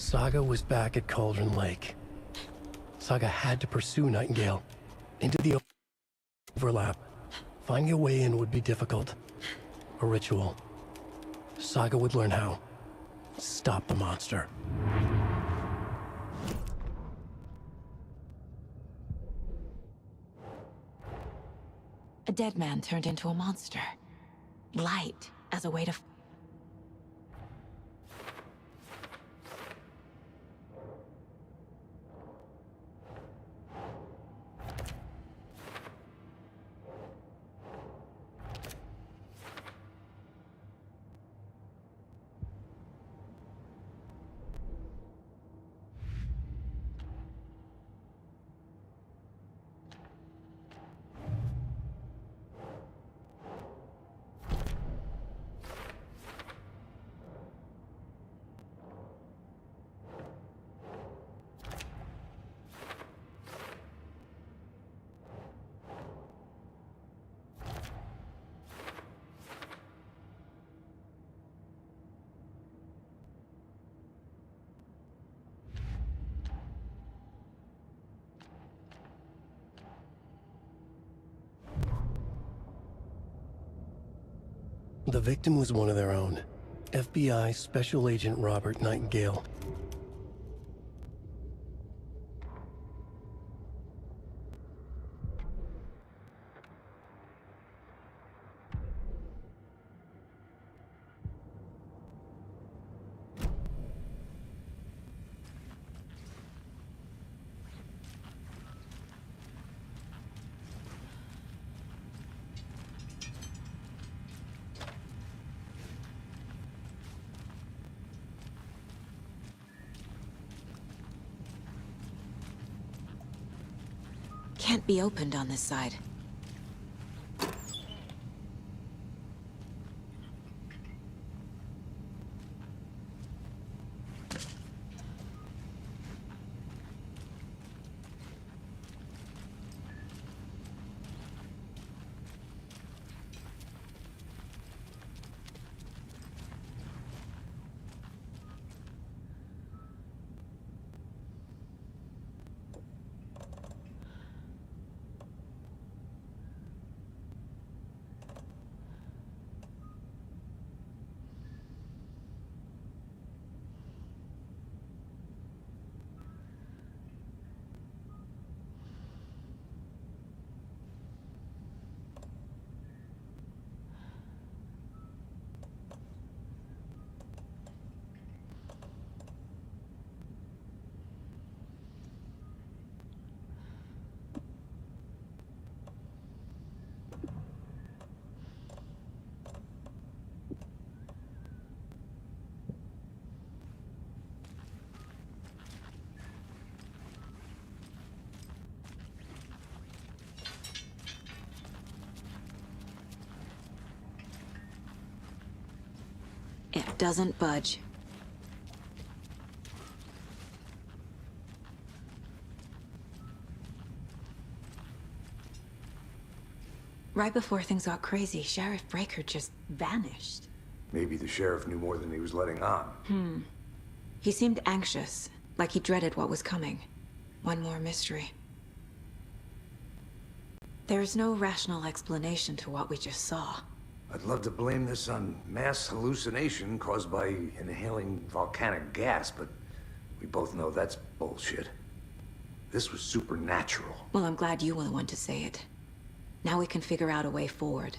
Saga was back at Cauldron Lake. Saga had to pursue Nightingale into the overlap. Finding a way in would be difficult. A ritual. Saga would learn how. Stop the monster. A dead man turned into a monster. Light as a way to... The victim was one of their own. FBI Special Agent Robert Nightingale. Can't be opened on this side. It doesn't budge. Right before things got crazy, Sheriff Breaker just vanished. Maybe the sheriff knew more than he was letting on. He seemed anxious, like he dreaded what was coming. One more mystery. There's no rational explanation to what we just saw. I'd love to blame this on mass hallucination caused by inhaling volcanic gas, but we both know that's bullshit. This was supernatural. Well, I'm glad you were the one to say it. Now we can figure out a way forward.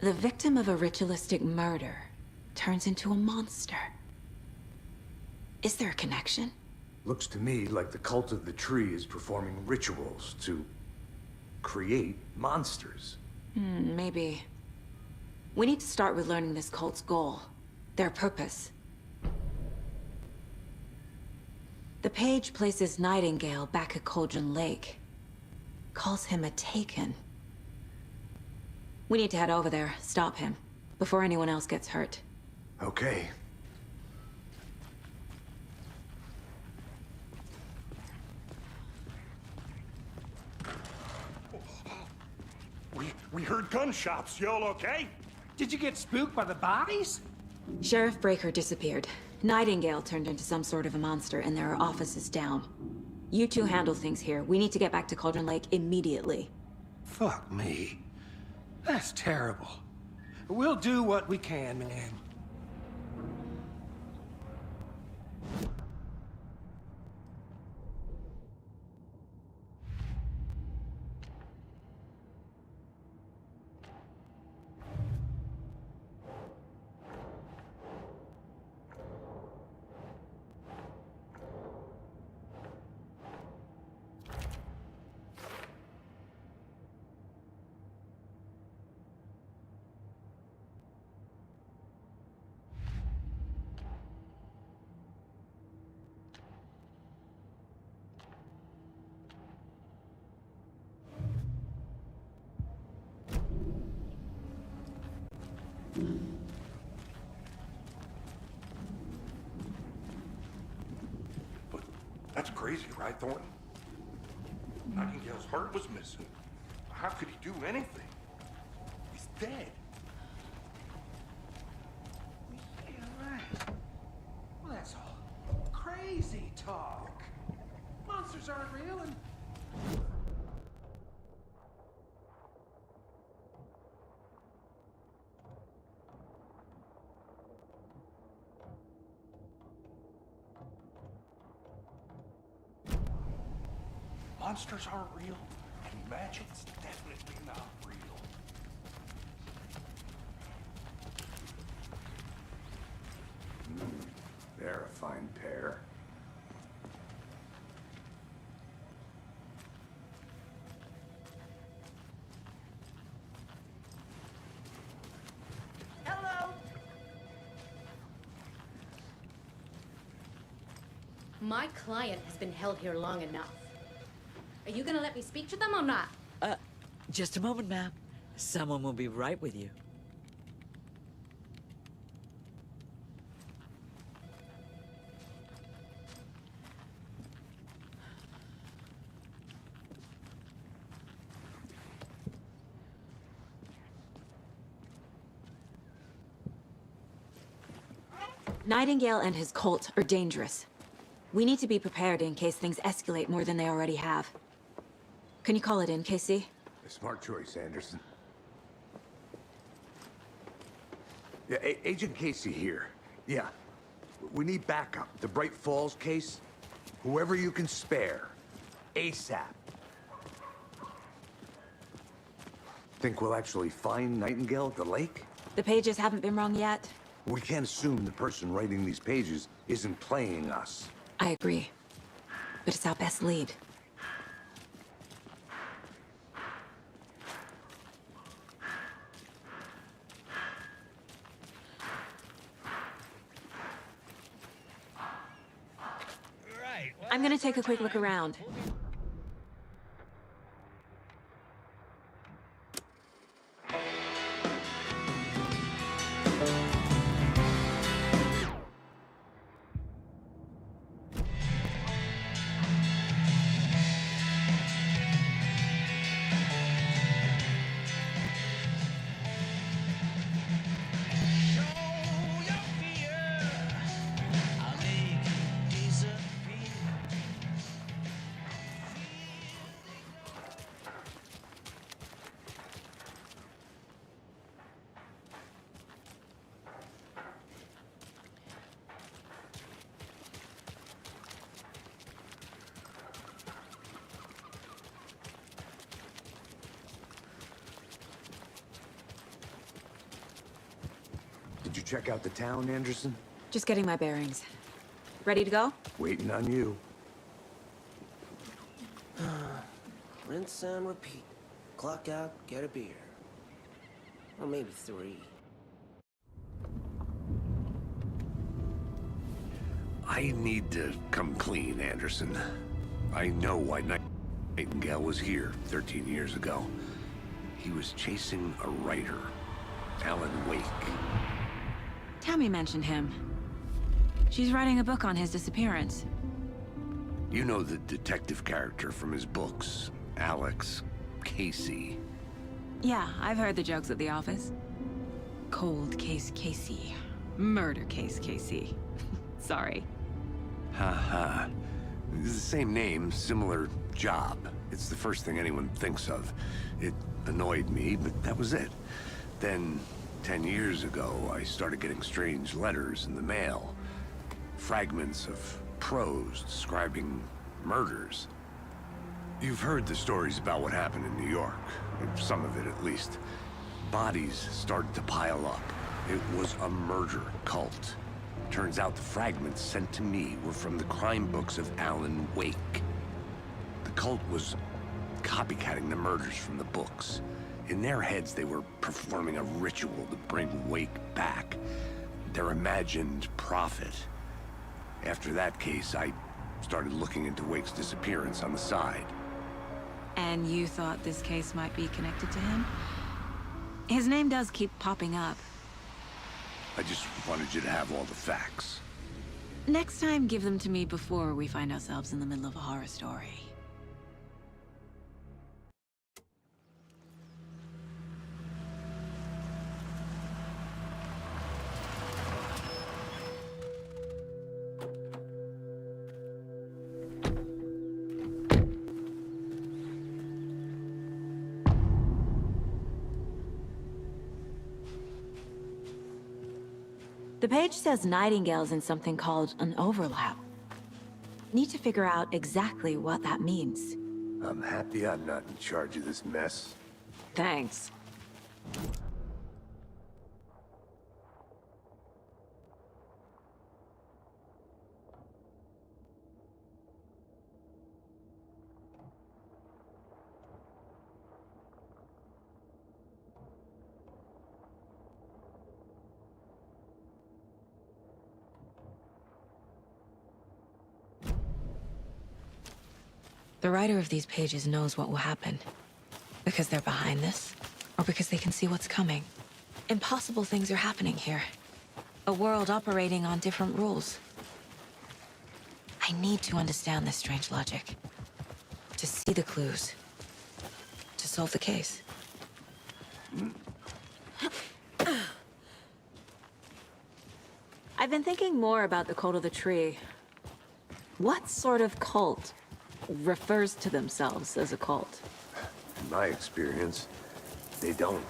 The victim of a ritualistic murder turns into a monster. Is there a connection? Looks to me like the cult of the tree is performing rituals to create monsters. Maybe. We need to start with learning this cult's goal, their purpose. The page places Nightingale back at Cauldron Lake. Calls him a Taken. We need to head over there, stop him, before anyone else gets hurt. Okay. We heard gunshots. Y'all okay? Did you get spooked by the bodies? Sheriff Breaker disappeared. Nightingale turned into some sort of a monster, and there are offices down. You two handle things here. We need to get back to Cauldron Lake immediately. Fuck me. That's terrible. We'll do what we can, man. But that's crazy, right, Thornton? Nightingale's heart was missing. How could he do anything? He's dead. Yeah, right. Well, that's all crazy talk. Monsters aren't real and... Monsters aren't real, and magic's definitely not real. They're a fine pair. Hello. My client has been held here long enough. Are you gonna let me speak to them or not? Just a moment, ma'am. Someone will be right with you. Nightingale and his cult are dangerous. We need to be prepared in case things escalate more than they already have. Can you call it in, Casey? A smart choice, Anderson. Yeah, Agent Casey here. Yeah. We need backup. The Bright Falls case. Whoever you can spare. ASAP. Think we'll actually find Nightingale at the lake? The pages haven't been rung yet. We can't assume the person writing these pages isn't playing us. I agree. But it's our best lead. I'm gonna take a quick look around. Did you check out the town, Anderson? Just getting my bearings. Ready to go? Waiting on you. Rinse and repeat. Clock out, get a beer. Or maybe 3. I need to come clean, Anderson. I know why Nightingale was here 13 years ago. He was chasing a writer, Alan Wake. Tammy mentioned him. She's writing a book on his disappearance. You know the detective character from his books, Alex Casey. Yeah, I've heard the jokes at the office. Cold Case Casey. Murder case, Casey. Sorry. Haha. It's the same name, similar job. It's the first thing anyone thinks of. It annoyed me, but that was it. Then, 10 years ago, I started getting strange letters in the mail. Fragments of prose describing murders. You've heard the stories about what happened in New York. Some of it, at least. Bodies started to pile up. It was a murder cult. Turns out the fragments sent to me were from the crime books of Alan Wake. The cult was copycatting the murders from the books. In their heads, they were performing a ritual to bring Wake back. Their imagined prophet. After that case, I started looking into Wake's disappearance on the side. And you thought this case might be connected to him? His name does keep popping up. I just wanted you to have all the facts. Next time, give them to me before we find ourselves in the middle of a horror story. The page says Nightingale's in something called an overlap. Need to figure out exactly what that means. I'm happy I'm not in charge of this mess. Thanks. The writer of these pages knows what will happen. Because they're behind this, or because they can see what's coming. Impossible things are happening here. A world operating on different rules. I need to understand this strange logic. To see the clues. To solve the case. I've been thinking more about the cult of the tree. What sort of cult refers to themselves as a cult? In my experience, they don't.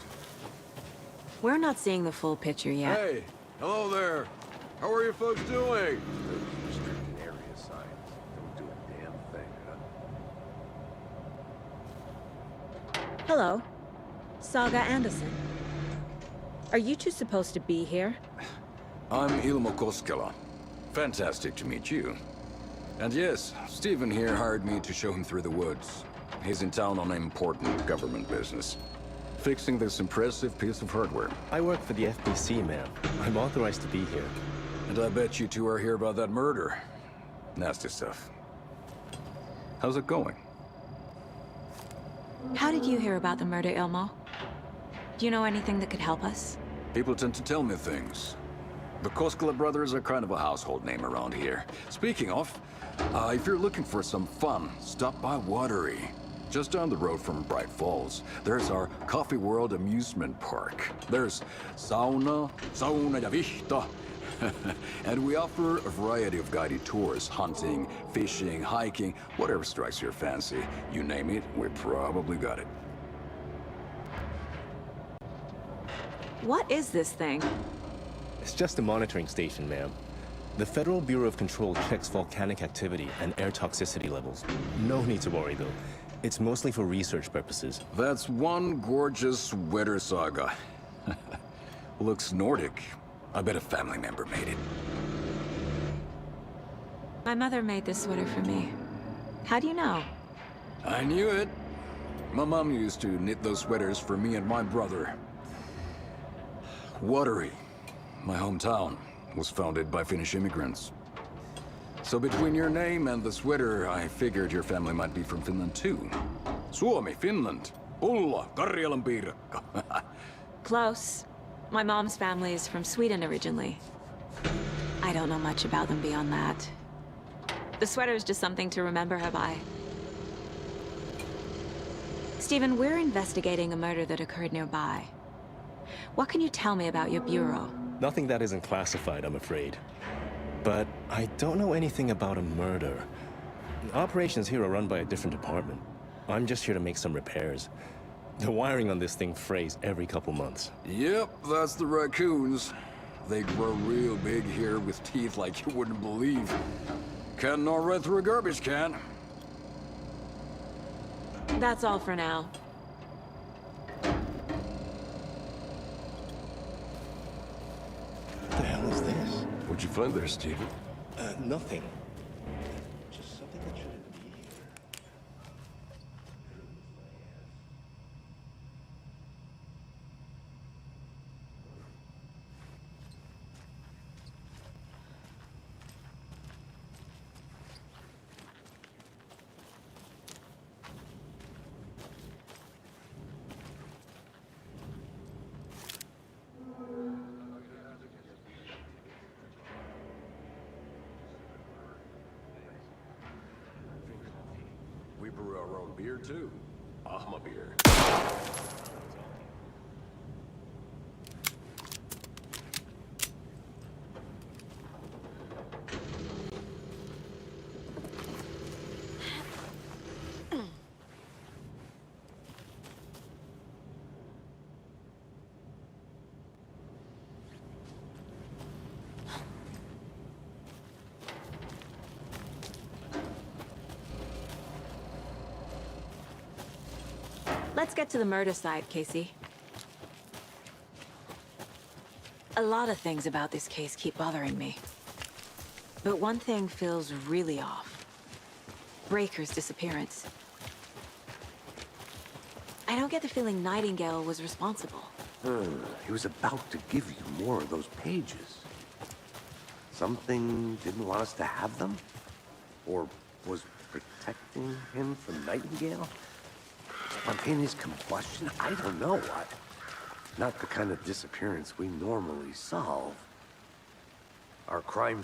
We're not seeing the full picture yet. Hey, hello there. How are you folks doing? Those restricted area signs don't do a damn thing, huh? Hello. Saga Anderson. Are you two supposed to be here? I'm Ilmo Koskela. Fantastic to meet you. And yes, Stephen here hired me to show him through the woods. He's in town on important government business. Fixing this impressive piece of hardware. I work for the FBC, ma'am. I'm authorized to be here. And I bet you two are here about that murder. Nasty stuff. How's it going? How did you hear about the murder, Ilmo? Do you know anything that could help us? People tend to tell me things. The Koskela brothers are kind of a household name around here. Speaking of, if you're looking for some fun, stop by Watery. Just down the road from Bright Falls, there's our Coffee World amusement park. There's sauna ja vihta. And we offer a variety of guided tours, hunting, fishing, hiking, whatever strikes your fancy. You name it, we probably got it. What is this thing? It's just a monitoring station, ma'am. The Federal Bureau of Control checks volcanic activity and air toxicity levels. No need to worry, though. It's mostly for research purposes. That's one gorgeous sweater, Saga. Looks Nordic. I bet a family member made it. My mother made this sweater for me. How do you know? I knew it. My mom used to knit those sweaters for me and my brother. Watery, my hometown, was founded by Finnish immigrants. So between your name and the sweater, I figured your family might be from Finland too. Suomi, Finland. Ulla, Karjalan piirakka. Close. My mom's family is from Sweden originally. I don't know much about them beyond that. The sweater is just something to remember her by. Stephen, we're investigating a murder that occurred nearby. What can you tell me about your bureau? Nothing that isn't classified, I'm afraid. But I don't know anything about a murder. Operations here are run by a different department. I'm just here to make some repairs. The wiring on this thing frays every couple months. Yep, that's the raccoons. They grow real big here with teeth like you wouldn't believe. Can't gnaw right through a garbage can. That's all for now. What the hell is this? What'd you find there, Steven? Nothing. Just something that shouldn't be here. We brew our own beer, too. I'm a beer. Let's get to the murder side, Casey. A lot of things about this case keep bothering me. But one thing feels really off. Breaker's disappearance. I don't get the feeling Nightingale was responsible. He was about to give you more of those pages. Something didn't want us to have them? Or was protecting him from Nightingale? Spontaneous combustion? I don't know what. Not the kind of disappearance we normally solve. Our crime